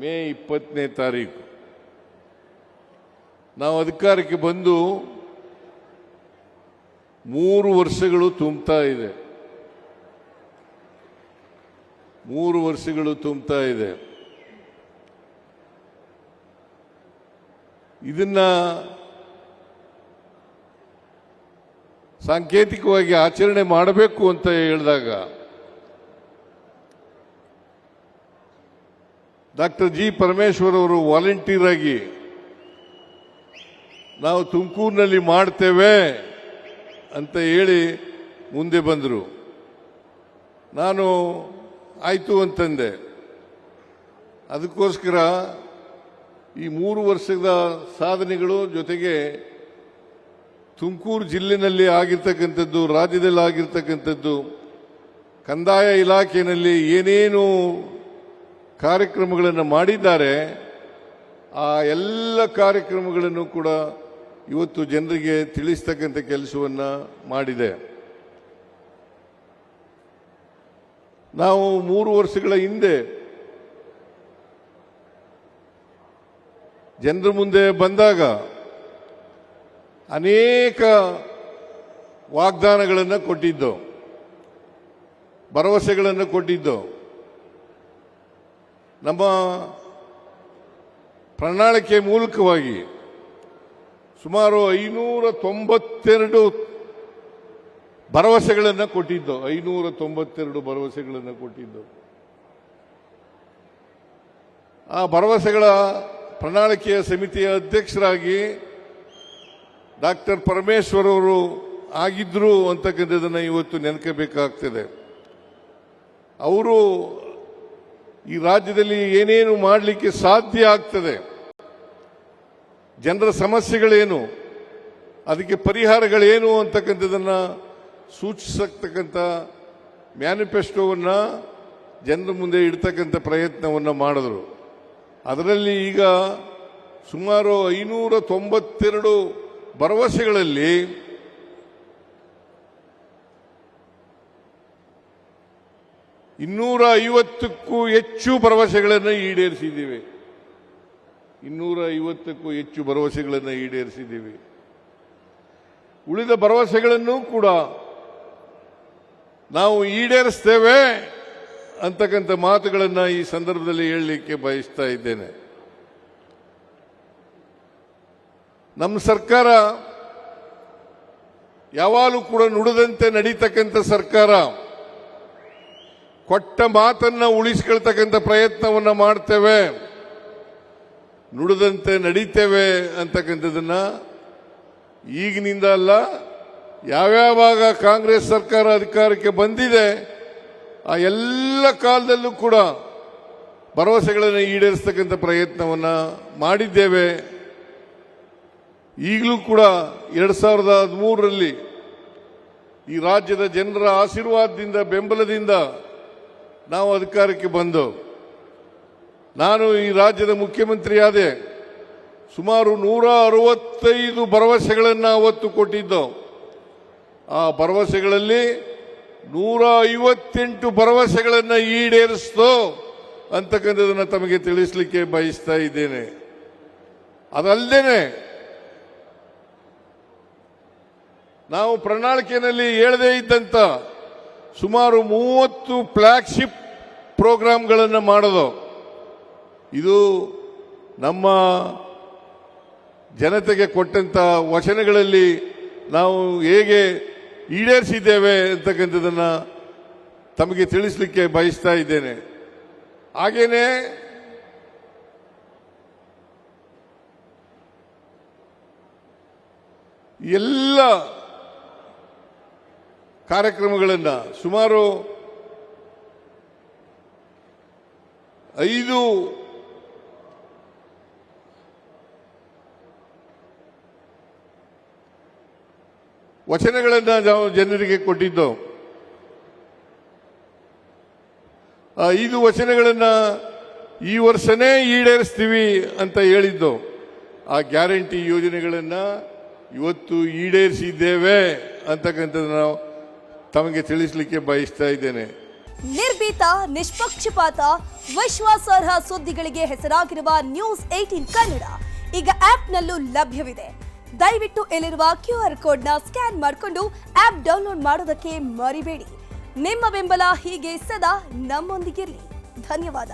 ಮೇ 20ನೇ ತಾರೀಕು ನಾವು ಅಧಿಕಾರಕ್ಕೆ ಬಂದು 3 ವರ್ಷಗಳು ತುಂಬುತ್ತಾ ಇದೆ. 3 ವರ್ಷಗಳು ತುಂಬುತ್ತಾ ಇದೆ. ಇದನ್ನ ಸಾಂಕೇತಿಕವಾಗಿ ಆಚರಣೆ ಮಾಡಬೇಕು ಅಂತ ಹೇಳಿದಾಗ ಡಾಕ್ಟರ್ ಜಿ ಪರಮೇಶ್ವರ್ ಅವರು ವಾಲಂಟಿಯರ್ ಆಗಿ ನಾವು ತುಮಕೂರಿನಲ್ಲಿ ಮಾಡ್ತೇವೆ ಅಂತ ಹೇಳಿ ಮುಂದೆ ಬಂದರು. ನಾನು ಆಯಿತು ಅಂತಂದೆ. ಅದಕ್ಕೋಸ್ಕರ ಈ 3 ವರ್ಷದ ಸಾಧನೆಗಳು ಜೊತೆಗೆ ತುಮಕೂರು ಜಿಲ್ಲೆಯಲ್ಲಿ ಆಗಿರ್ತಕ್ಕಂಥದ್ದು, ರಾಜ್ಯದಲ್ಲಿ ಆಗಿರ್ತಕ್ಕಂಥದ್ದು, ಕಂದಾಯ ಇಲಾಖೆಯಲ್ಲಿ ಏನೇನು ಕಾರ್ಯಕ್ರಮಗಳನ್ನು ಮಾಡಿದ್ದಾರೆ ಆ ಎಲ್ಲ ಕಾರ್ಯಕ್ರಮಗಳನ್ನು ಕೂಡ ಇವತ್ತು ಜನರಿಗೆ ತಿಳಿಸ್ತಕ್ಕಂಥ ಕೆಲಸವನ್ನು ಮಾಡಿದೆ. ನಾವು 3 ವರ್ಷಗಳ ಹಿಂದೆ ಜನರ ಮುಂದೆ ಬಂದಾಗ ಅನೇಕ ವಾಗ್ದಾನಗಳನ್ನು ಕೊಟ್ಟಿದ್ದು, ಭರವಸೆಗಳನ್ನು ಕೊಟ್ಟಿದ್ದು. ನಮ್ಮ ಪ್ರಣಾಳಿಕೆ ಮೂಲಕವಾಗಿ ಸುಮಾರು 592 ಭರವಸೆಗಳನ್ನು ಕೊಟ್ಟಿದ್ದು. 592 ಭರವಸೆಗಳನ್ನು ಕೊಟ್ಟಿದ್ದು. ಆ ಭರವಸೆಗಳ ಪ್ರಣಾಳಿಕೆಯ ಸಮಿತಿಯ ಅಧ್ಯಕ್ಷರಾಗಿ ಡಾಕ್ಟರ್ ಪರಮೇಶ್ವರ್ ಅವರು ಆಗಿದ್ರು ಅಂತಕ್ಕಂಥದ್ದನ್ನು ಇವತ್ತು ನೆನಪಬೇಕಾಗ್ತದೆ. ಅವರು ಈ ರಾಜ್ಯದಲ್ಲಿ ಏನೇನು ಮಾಡಲಿಕ್ಕೆ ಸಾಧ್ಯ ಆಗ್ತದೆ, ಜನರ ಸಮಸ್ಯೆಗಳೇನು, ಅದಕ್ಕೆ ಪರಿಹಾರಗಳೇನು ಅಂತಕ್ಕಂಥದ್ದನ್ನು ಸೂಚಿಸತಕ್ಕಂಥ ಮ್ಯಾನಿಫೆಸ್ಟೋವನ್ನು ಜನರ ಮುಂದೆ ಇಡ್ತಕ್ಕಂಥ ಪ್ರಯತ್ನವನ್ನು ಮಾಡಿದ್ರು. ಅದರಲ್ಲಿ ಈಗ ಸುಮಾರು 592 ಭರವಸೆಗಳಲ್ಲಿ 250ಕ್ಕೂ ಹೆಚ್ಚು ಭರವಸೆಗಳನ್ನು ಈಡೇರಿಸಿದ್ದೀವಿ. 250ಕ್ಕೂ ಹೆಚ್ಚು ಭರವಸೆಗಳನ್ನು ಈಡೇರಿಸಿದ್ದೀವಿ. ಉಳಿದ ಭರವಸೆಗಳನ್ನು ಕೂಡ ನಾವು ಈಡೇರಿಸ್ತೇವೆ ಅಂತಕ್ಕಂಥ ಮಾತುಗಳನ್ನು ಈ ಸಂದರ್ಭದಲ್ಲಿ ಹೇಳಲಿಕ್ಕೆ ಬಯಸ್ತಾ ಇದ್ದೇನೆ. ನಮ್ಮ ಸರ್ಕಾರ ಯಾವಾಗಲೂ ಕೂಡ ನುಡಿದಂತೆ ನಡೀತಕ್ಕಂಥ ಸರ್ಕಾರ, ಕೊಟ್ಟ ಮಾತನ್ನ ಉಳಿಸಿಕೊಳ್ತಕ್ಕಂಥ ಪ್ರಯತ್ನವನ್ನು ಮಾಡ್ತೇವೆ, ನುಡಿದಂತೆ ನಡೀತೇವೆ ಅಂತಕ್ಕಂಥದ್ದನ್ನ ಈಗಿನಿಂದ ಅಲ್ಲ, ಯಾವ್ಯಾವಾಗ ಕಾಂಗ್ರೆಸ್ ಸರ್ಕಾರ ಅಧಿಕಾರಕ್ಕೆ ಬಂದಿದೆ ಆ ಎಲ್ಲ ಕಾಲದಲ್ಲೂ ಕೂಡ ಭರವಸೆಗಳನ್ನು ಈಡೇರಿಸತಕ್ಕಂಥ ಪ್ರಯತ್ನವನ್ನು ಮಾಡಿದ್ದೇವೆ. ಈಗಲೂ ಕೂಡ 2013ರಲ್ಲಿ ಈ ರಾಜ್ಯದ ಜನರ ಆಶೀರ್ವಾದದಿಂದ, ಬೆಂಬಲದಿಂದ ನಾವು ಅಧಿಕಾರಕ್ಕೆ ಬಂದು ನಾನು ಈ ರಾಜ್ಯದ ಮುಖ್ಯಮಂತ್ರಿಯಾದೆ. ಸುಮಾರು 165 ಭರವಸೆಗಳನ್ನು ಅವತ್ತು ಕೊಟ್ಟಿದ್ದು. ಆ ಭರವಸೆಗಳಲ್ಲಿ 158 ಭರವಸೆಗಳನ್ನು ಈಡೇರಿಸಿತು ಅಂತಕ್ಕಂಥದ್ದನ್ನು ತಮಗೆ ತಿಳಿಸಲಿಕ್ಕೆ ಬಯಸ್ತಾ ಇದ್ದೇನೆ. ಅದಲ್ಲದೆ ನಾವು ಪ್ರಣಾಳಿಕೆಯಲ್ಲಿ ಹೇಳದೇ ಇದ್ದಂತ ಸುಮಾರು 30 ಫ್ಲಾಗ್ಶಿಪ್ ಪ್ರೋಗ್ರಾಂಗಳನ್ನು ಮಾಡೋದು. ಇದು ನಮ್ಮ ಜನತೆಗೆ ಕೊಟ್ಟಂತ ವಚನಗಳಲ್ಲಿ ನಾವು ಹೇಗೆ ಈಡೇರಿಸಿದ್ದೇವೆ ಅಂತಕ್ಕಂಥದ್ದನ್ನು ತಮಗೆ ತಿಳಿಸಲಿಕ್ಕೆ ಬಯಸ್ತಾ ಇದ್ದೇನೆ. ಹಾಗೇನೆ ಎಲ್ಲ ಕಾರ್ಯಕ್ರಮಗಳನ್ನು ಸುಮಾರು 5 ವಚನಗಳನ್ನು ನಾವು ಜನರಿಗೆ ಕೊಟ್ಟಿದ್ದು. ಆ 5 ವಚನಗಳನ್ನು ಈ ವರ್ಷನೇ ಈಡೇರಿಸ್ತೀವಿ ಅಂತ ಹೇಳಿದ್ದು. ಆ ಗ್ಯಾರಂಟಿ ಯೋಜನೆಗಳನ್ನು ಇವತ್ತು ಈಡೇರಿಸಿದ್ದೇವೆ ಅಂತಕ್ಕಂಥದ್ದನ್ನು ನಾವು ತಮಗೆ ತಿಳಿಸಲಿಕ್ಕೆ ಬಯಸ್ತಾ ಇದ್ದೇನೆ. ನಿರ್ಭೀತ, ನಿಷ್ಪಕ್ಷಪಾತ, ವಿಶ್ವಾಸಾರ್ಹ ಸುದ್ದಿಗಳಿಗೆ ಹೆಸರಾಗಿರುವ ನ್ಯೂಸ್ 18 ಕನ್ನಡ ಈಗ ಆಪ್ನಲ್ಲೂ ಲಭ್ಯವಿದೆ. ದಯವಿಟ್ಟು ಇಲ್ಲಿರುವ QR ಕೋಡ್ನ ಸ್ಕ್ಯಾನ್ ಮಾಡಿಕೊಂಡು ಆಪ್ ಡೌನ್ಲೋಡ್ ಮಾಡೋದಕ್ಕೆ ಮರಿಬೇಡಿ. ನಿಮ್ಮ ಬೆಂಬಲ ಹೀಗೆ ಸದಾ ನಮ್ಮೊಂದಿಗಿರಲಿ. ಧನ್ಯವಾದ.